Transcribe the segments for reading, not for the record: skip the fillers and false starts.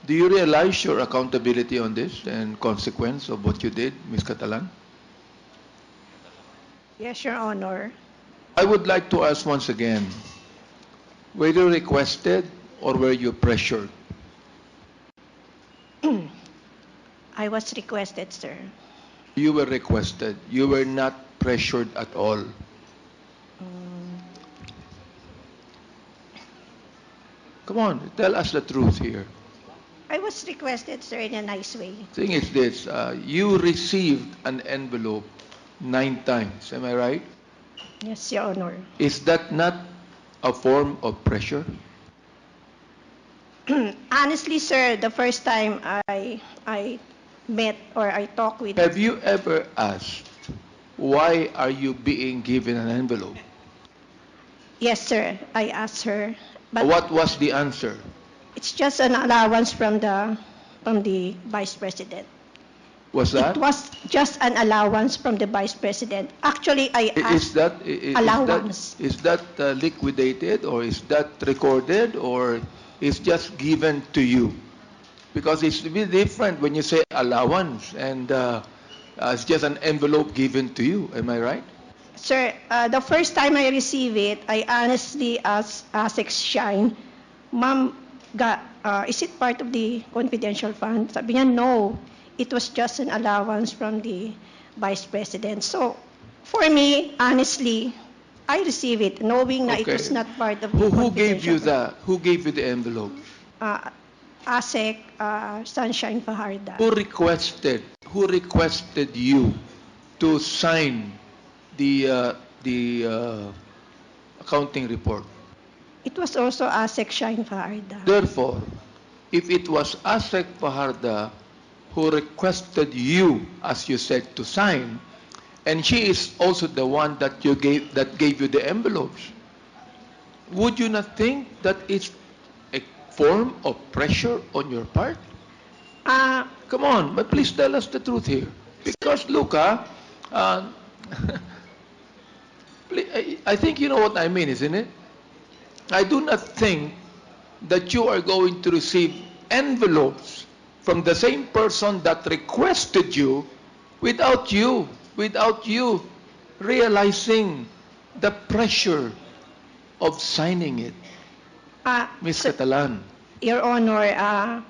Do you realize your accountability on this and consequence of what you did, Ms. Catalan? Yes, Your Honor. I would like to ask once again, were you requested or were you pressured? I was requested, sir. You were requested. You were not pressured at all. Mm, Come on, tell us the truth here. I was requested, sir, in a nice way. Thing is this, you received an envelope 9 times, am I right? Yes, Your Honor. Is that not a form of pressure? Honestly, sir, the first time I met or I talked with... Have you ever asked, why are you being given an envelope? Yes, sir, I asked her. But What was the answer? it's just an allowance from the Vice President. Was that? It was just an allowance from the Vice President. Actually, I Is asked that allowance. is that liquidated or is that recorded or is just given to you? Because it's a bit different when you say allowance and it's just an envelope given to you. Am I right? Sir, the first time I received it, I honestly asked Shine, Ma'am, is it part of the confidential fund? Sabi niya, no. It was just an allowance from the Vice President. So, for me, honestly, I received it knowing that it was not part of the Who gave you confidential fund. Who gave you the envelope? ASEC, Sunshine Fajarda. Who requested you to sign the accounting report? It was also ASEC Shine Fajarda. Therefore, if it was ASEC Fajarda who requested you, as you said, to sign, and she is also the one that gave you the envelopes, would you not think that it's a form of pressure on your part? Uh, Come on, but please tell us the truth here. Because look, uh, I think you know what I mean, isn't it? I do not think that you are going to receive envelopes from the same person that requested you without you realizing the pressure of signing it. Miss so, Catalan. Your Honor, at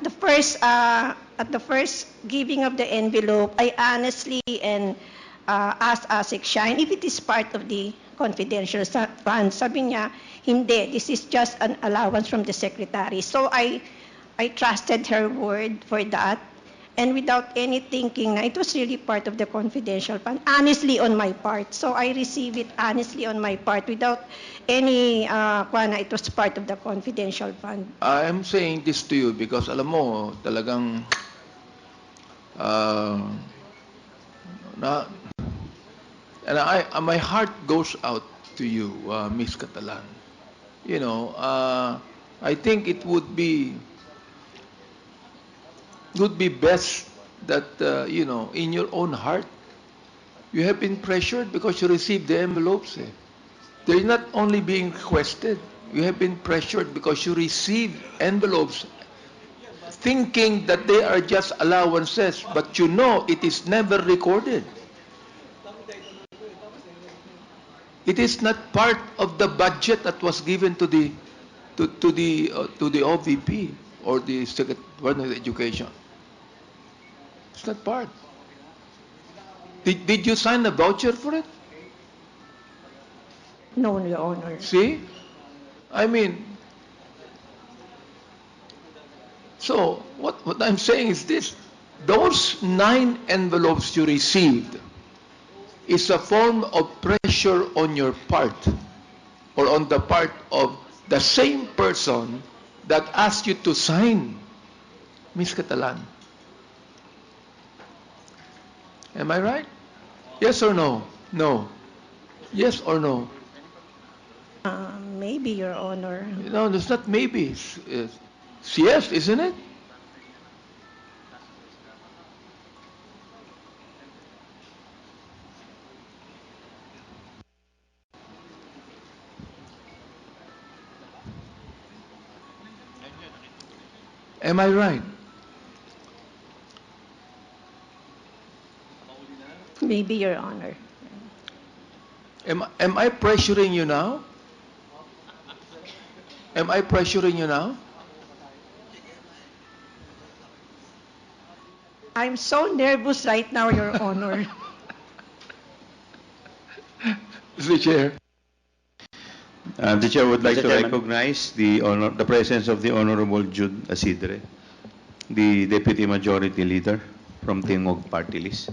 the first giving of the envelope, I honestly and asked ASIC Shine if it is part of the confidential fund. Sabi niya, hindi, this is just an allowance from the secretary. So I trusted her word for that. And without any thinking na it was really part of the confidential fund, honestly on my part. So I received it honestly on my part without any, it was part of the confidential fund. I am saying this to you because alam mo, talagang uh, na, and my heart goes out to you, Miss Catalan. You know, I think it would be best that you know, in your own heart, you have been pressured because you received the envelopes. They're not only being requested. You have been pressured because you received envelopes thinking that they are just allowances, but you know it is never recorded. It is not part of the budget that was given to the OVP or the Secretary of Education. It's not part. Did you sign a voucher for it? No, Your Honor. See? I mean, so what I'm saying is this. Those 9 envelopes you received is a form of pressure on your part or on the part of the same person that asked you to sign, Miss Catalan. Am I right? Yes or no? No. Yes or no? Maybe, Your Honor. No, it's not maybe. It's yes, isn't it? Am I right? Maybe, Your Honor. Am I pressuring you now? Am I pressuring you now? I'm so nervous right now, Your Honor. Mr. Chair. The chair would like Mr. to Chairman. recognize the presence of the Honorable Jude Asidre, the Deputy Majority Leader from Tingog Party List.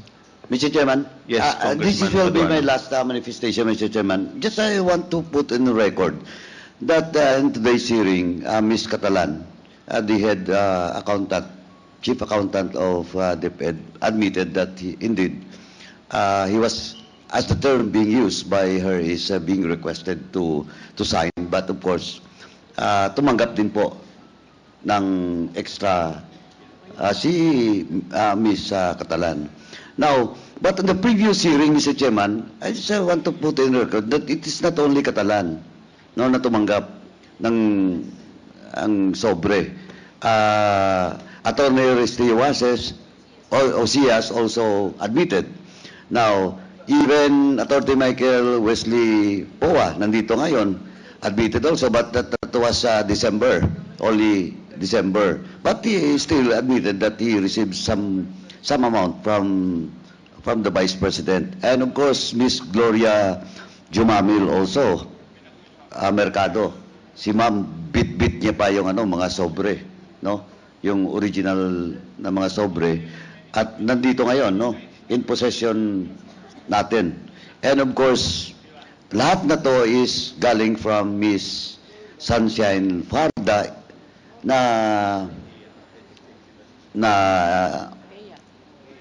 Mr. Chairman, Yes, this Congressman will be my Paduano. last manifestation, Mr. Chairman. Just I want to put in the record that in today's hearing, Ms. Catalan, the head accountant, chief accountant of DepEd, admitted that indeed he was, as the term being used by her is being requested to sign, but of course, tumanggap din po ng extra si Ms. Catalan. Now, but in the previous hearing, Mr. Chairman, I just want to put in record that it is not only Catalan na tumanggap ng ang sobre. Attorney Resty Oases, Osias also admitted. Now, even Attorney Michael Wesley Poa, nandito ngayon, admitted also, but that was December, only December. But he still admitted that he received some amount from the Vice President. And of course, Miss Gloria Jumamil also, Mercado. Si Ma'am, bit-bit niya pa yung mga sobre, no? Yung original na mga sobre. At nandito ngayon, no? In possession natin. And of course, lahat na to is galing from Miss Sunshine Farda na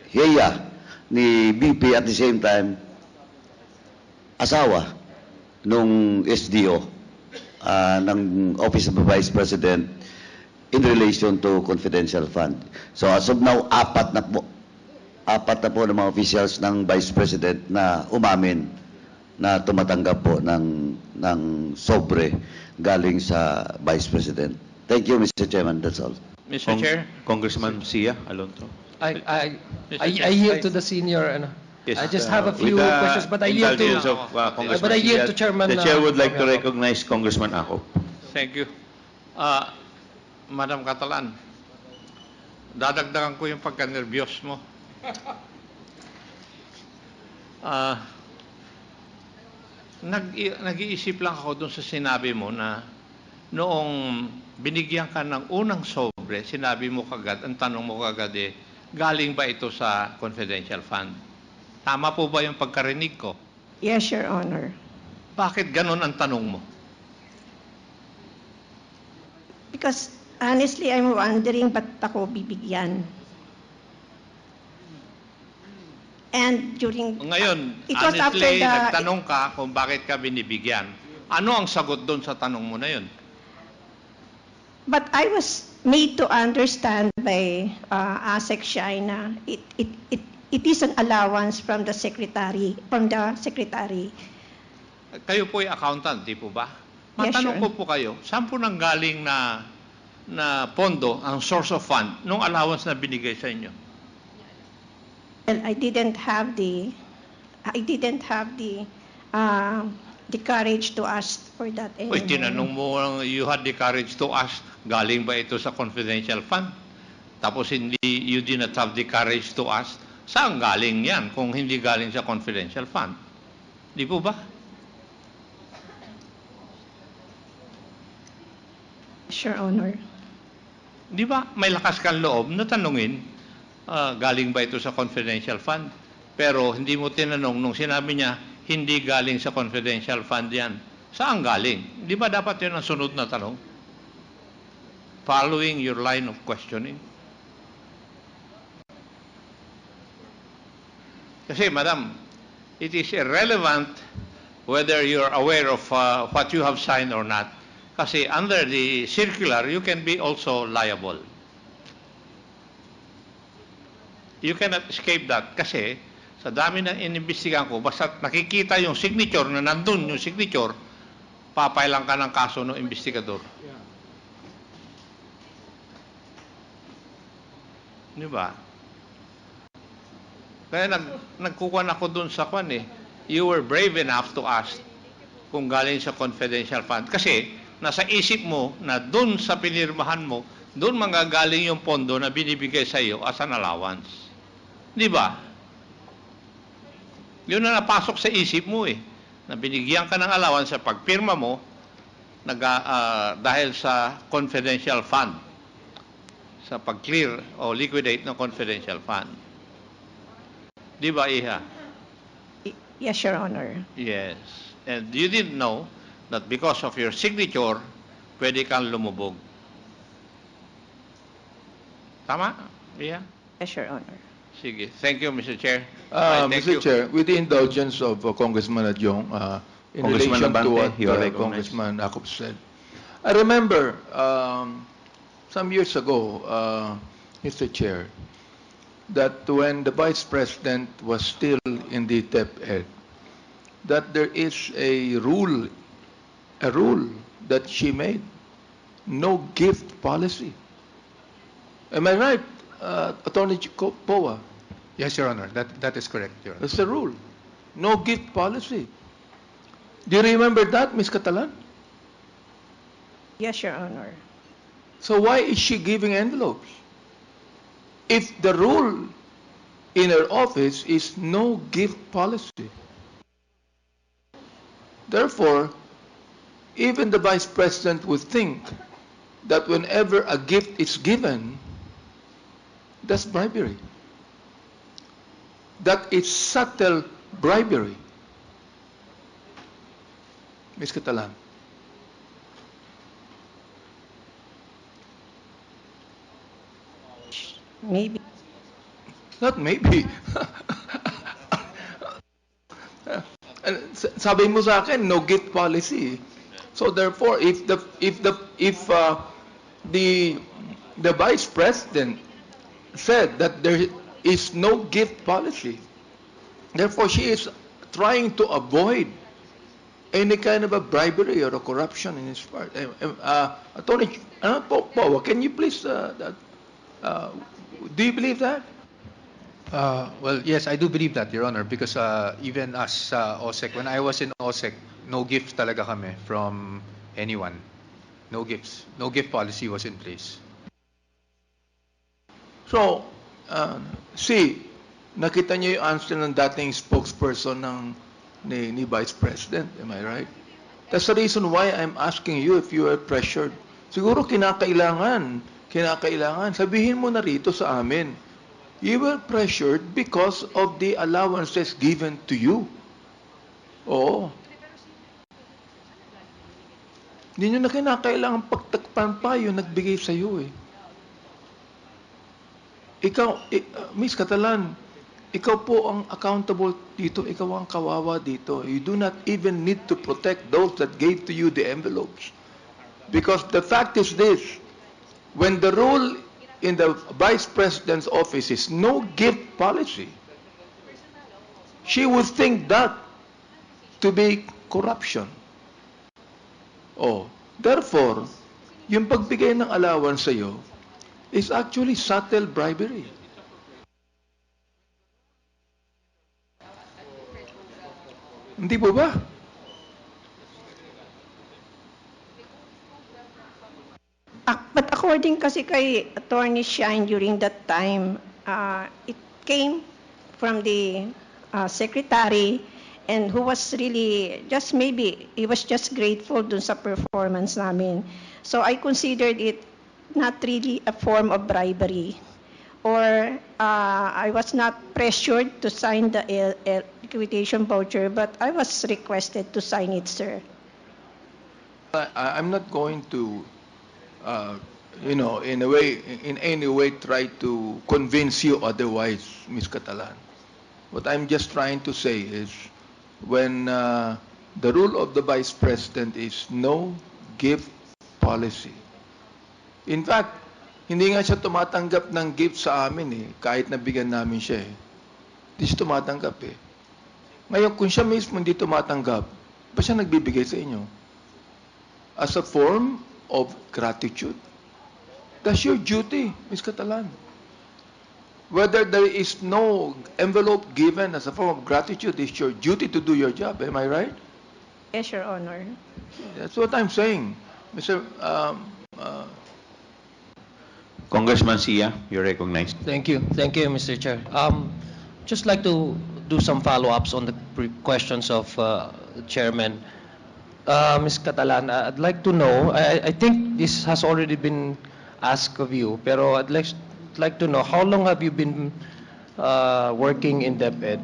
heya ni BP at the same time asawa nung SDO ng Office of the Vice President in relation to confidential fund. So as of now, apat na po ng mga officials ng Vice President na umamin na tumatanggap po ng sobre galing sa Vice President. Thank you, Mr. Chairman. That's all. Mr. Chair, Congressman Sia Alonso. I yield to the senior. Yes, I just have a few with the questions, but I yield indulgence to. of, Congressman But I yield Sia, to Chairman. The chair would like to Acop. recognize Congressman Acop. thank you. Madam Catalan, dadagdagan ko yung pagka-nervyos mo. Nag-iisip lang ako dun sa sinabi mo na noong binigyan ka ng unang sobre, sinabi mo kagad, ang tanong mo kagad galing ba ito sa confidential fund? Tama po ba yung pagkarinig ko? Yes, Your Honor. Bakit ganun ang tanong mo? Because honestly, I'm wondering ba't ako bibigyan. And during... Ngayon, it was after honestly, the... nagtanong ka kung bakit ka binibigyan. Ano ang sagot doon sa tanong mo na yun? But I was made to understand by ASEC China, it is an allowance from the secretary. Kayo po ay accountant, di po ba? Yes, Matanong sure. ko po kayo, saan po nanggaling na pondo, ang source of fund, nung allowance na binigay sa inyo? Well, I didn't have the courage to ask for that anymore. Uy, tinanong mo, you had the courage to ask, galing ba ito sa confidential fund? Tapos you did not have the courage to ask, saan galing yan kung hindi galing sa confidential fund? Di po ba? Sure, Honor. Di ba may lakas kang loob na tanungin, galing ba ito sa confidential fund? Pero hindi mo tinanong nung sinabi niya, hindi galing sa confidential fund yan. Saan galing? Di ba dapat yun ang sunod na tanong? Following your line of questioning. Kasi, madam, it is irrelevant whether you're aware of what you have signed or not. Kasi under the circular, you can be also liable. You cannot escape that. Kasi sa dami ng inimbestigahan ko, basta nakikita yung signature na nandun yung signature, papailan ka ng kaso ng investigador. Di ba? Kaya nagkukuhan ako dun sa kwan eh. You were brave enough to ask kung galing sa confidential fund. Kasi nasa isip mo na dun sa pinirmahan mo, dun manggagaling yung pondo na binibigay sa iyo as an allowance. Di ba? Yun na napasok sa isip mo eh. Na binigyan ka ng allowance sa pagpirma mo dahil sa confidential fund. Sa pag-clear o liquidate ng confidential fund. Di ba, Iha? Yes, Your Honor. Yes. And you didn't know that because of your signature, pwede kang lumubog. Tama? Iha? Yes, Your Honor. Sige. Thank you, Mr. Chair. Thank Mr. you. Chair, with the indulgence of Congressman Adjong, in Congressman relation to Abante, what you are recognized. Congressman Akop said, I remember some years ago, Mr. Chair, that when the Vice President was still in the DepEd, that there is a rule that she made, no gift policy. Am I right, Attorney Powa? Yes, Your Honor. That is correct, Your Honor. That's the rule. No gift policy. Do you remember that, Ms. Catalan? Yes, Your Honor. So why is she giving envelopes? If the rule in her office is no gift policy. Therefore, even the Vice President would think that whenever a gift is given, that's bribery. That is subtle bribery. Ms. Catalan. Maybe. Not maybe. Sabi mo sa akin, no gift policy. So therefore, if the Vice President said that there is no gift policy, therefore she is trying to avoid any kind of a bribery or a corruption in his part. Attorney Powa, can you please do you believe that? Well, yes, I do believe that, Your Honor, because even as OSEC, when I was in OSEC, no gifts talaga kami from anyone. No gifts. No gift policy was in place. So, nakita niyo yung answer ng dating spokesperson ni Vice President, am I right? That's the reason why I'm asking you if you are pressured. Siguro kinakailangan, sabihin mo na rito sa amin, you were pressured because of the allowances given to you. Oo. Hindi nyo na kinakailangan pagtakpan pa yung nagbigay sa iyo eh. Ikaw, Miss Catalan, ikaw po ang accountable dito, ikaw ang kawawa dito. You do not even need to protect those that gave to you the envelopes. Because the fact is this, when the rule in the Vice President's office is no gift policy, she would think that to be corruption. Therefore, yung pagbigay ng allowance sa iyo is actually subtle bribery. Hindi po ba? But according kasi kay Attorney Shine during that time, it came from the secretary and who was really just maybe he was just grateful dun sa performance namin. So I considered it not really a form of bribery, or I was not pressured to sign the liquidation voucher, but I was requested to sign it, sir. I'm not going to, in any way try to convince you otherwise, Ms. Catalan. What I'm just trying to say is, when the rule of the Vice President is no gift policy. In fact, hindi nga siya tumatanggap ng gift sa amin eh, kahit nabigyan namin siya eh. Hindi siya tumatanggap eh. Ngayon, kung siya mismo hindi tumatanggap, ba siya nagbibigay sa inyo? As a form of gratitude. That's your duty, Ms. Catalan. Whether there is no envelope given as a form of gratitude, it's your duty to do your job. Am I right? Yes, Your Honor. That's what I'm saying. Mr. Congressman Sia, you're recognized. Thank you, Mr. Chair. Just like to do some follow-ups on the questions of the chairman. Ms. Catalan, I'd like to know, I think this has already been asked of you, pero I'd like to know, how long have you been working in DepEd?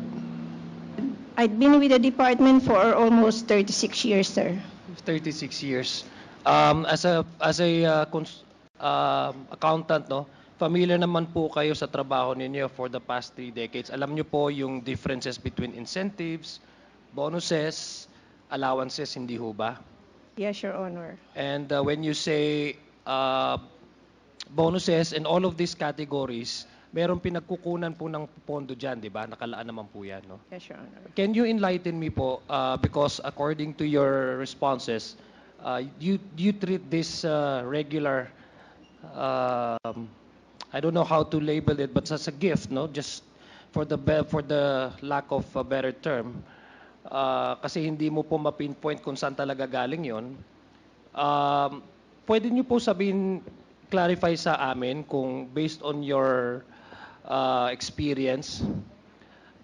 I've been with the department for almost 36 years, sir. 36 years. As a accountant, no, familiar naman po kayo sa trabaho ninyo for the past 3 decades. Alam niyo po yung differences between incentives, bonuses, allowances, hindi ho ba? Yes, Your Honor. And when you say bonuses and all of these categories, meron pinagkukunan po ng pondo dyan, di ba? Nakalaan naman po yan, no? Yes, Your Honor. Can you enlighten me po, because according to your responses, you treat this regular, I don't know how to label it, but as a gift, no? Just for the lack of a better term, kasi hindi mo po ma-pinpoint kung saan talaga galing yon. Pwede niyo po sabihin, clarify sa amin kung based on your experience,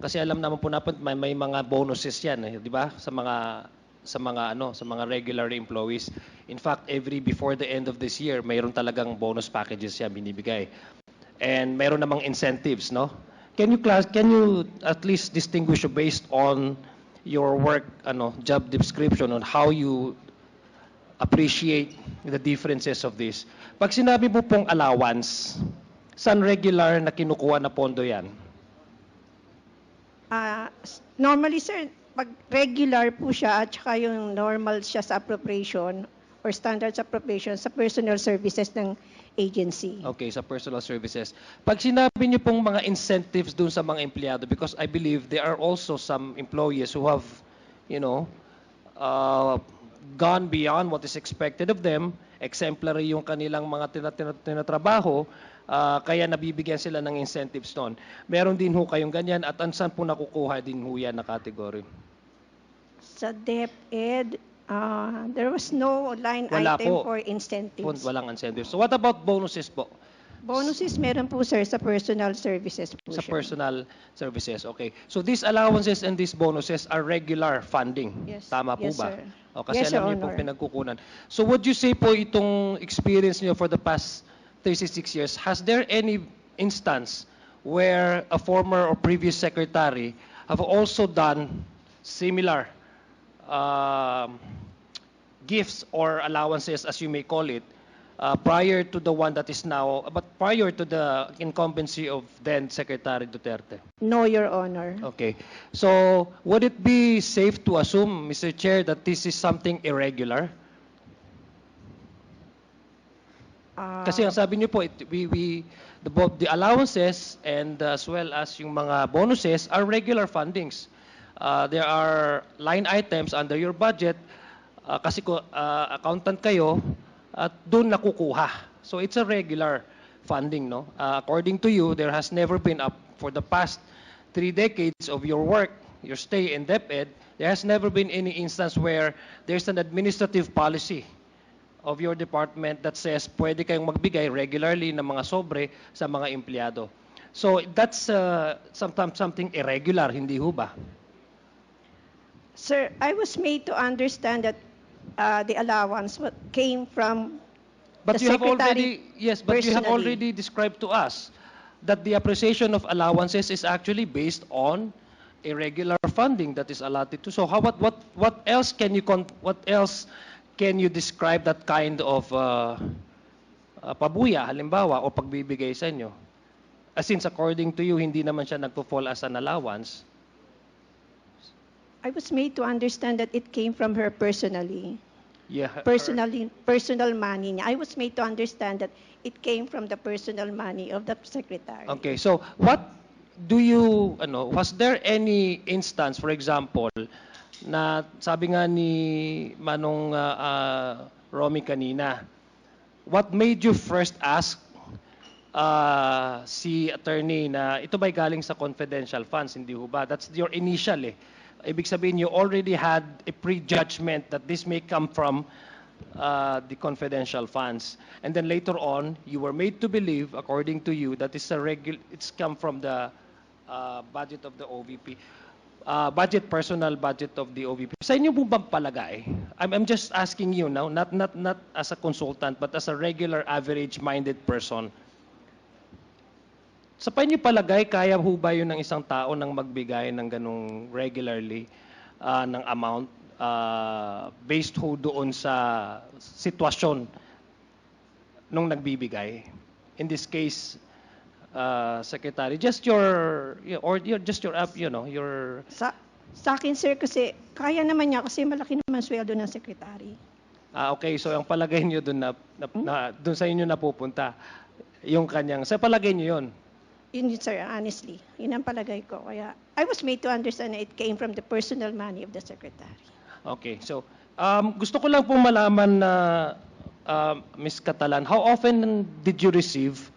kasi alam naman po natin may mga bonuses yan, di ba? Sa mga regular employees. In fact, before the end of this year, mayroon talagang bonus packages yan binibigay. And mayroon namang incentives, no? Can you at least distinguish based on your work job description on how you appreciate the differences of this? Pag sinabi mo pong allowance, saan regular na kinukuha na pondo yan? Normally, sir, pag regular po siya at saka yung normal siya sa appropriation or standards appropriation sa personal services ng agency. Okay, sa personal services. Pag sinabi niyo pong mga incentives dun sa mga empleyado, because I believe there are also some employees who have, gone beyond what is expected of them, exemplary yung kanilang mga tinatrabaho, kaya nabibigyan sila ng incentives noon. Meron din ho kayong ganyan at saan po nakukuha din ho yan na category? Sa DepEd, there was no line Wala item po. for incentives. Walang incentives. So what about bonuses po? Bonuses meron po, sir, sa personal services po Sa siya. personal services, okay. So these allowances and these bonuses are regular funding. Yes. Tama po Yes, ba? sir. O, kasi Yes, alam Your niyo po Honor. pinagkukunan. So would you say po itong experience niyo for the past 36 years, has there any instance where a former or previous secretary have also done similar gifts or allowances, as you may call it, prior to the one that is now, but prior to the incumbency of then Secretary Duterte? No, Your Honor. Okay. So, would it be safe to assume, Mr. Chair, that this is something irregular? Kasi ang sabi niyo po, the allowances and as well as yung mga bonuses are regular fundings. There are line items under your budget, kasi accountant kayo, at doon nakukuha. So it's a regular funding, no? According to you, there has never been for the past 3 decades of your work, your stay in DepEd, there has never been any instance where there's an administrative policy of your department that says pwede kayong magbigay regularly ng mga sobre sa mga empleyado. So that's sometimes something irregular, hindi ho ba? Sir, I was made to understand that the allowance came from But the you have secretary but you have personally. already described to us that the appreciation of allowances is actually based on irregular funding that is allotted to. So what else can you describe that kind of pabuya halimbawa o pagbibigay sa inyo? Since according to you hindi naman siya nagpo-fall as an allowance. I was made to understand that it came from her personally. Yeah. Personal money niya. I was made to understand that it came from the personal money of the secretary. Okay, so what do you, was there any instance, for example, na sabi nga ni Manong Romy kanina, what made you first ask si attorney na ito ba'y galing sa confidential funds, hindi ho ba? That's your initial eh. Ibig sabihin, you already had a prejudgment that this may come from the confidential funds. And then later on, you were made to believe, according to you, that it's come from the budget of the OVP. Personal budget of the OVP. Sa inyo po bang palagay? I'm just asking you now, not as a consultant, but as a regular, average-minded person. Sa inyo palagay, kaya ho ba yun ng isang tao nang magbigay ng ganung regularly ng amount based ho doon sa sitwasyon nung nagbibigay? In this case, Secretary, just your Sa akin, sir, kasi kaya naman niya kasi malaki naman sweldo ng Secretary. Okay, so ang palagay niyo doon doon sa inyo napupunta yung kanyang sa palagay niyo yon. Yun, sir, honestly. Yun ang palagay ko. Kaya I was made to understand na it came from the personal money of the Secretary. Okay, so gusto ko lang pong malaman na Ms. Catalan, how often did you receive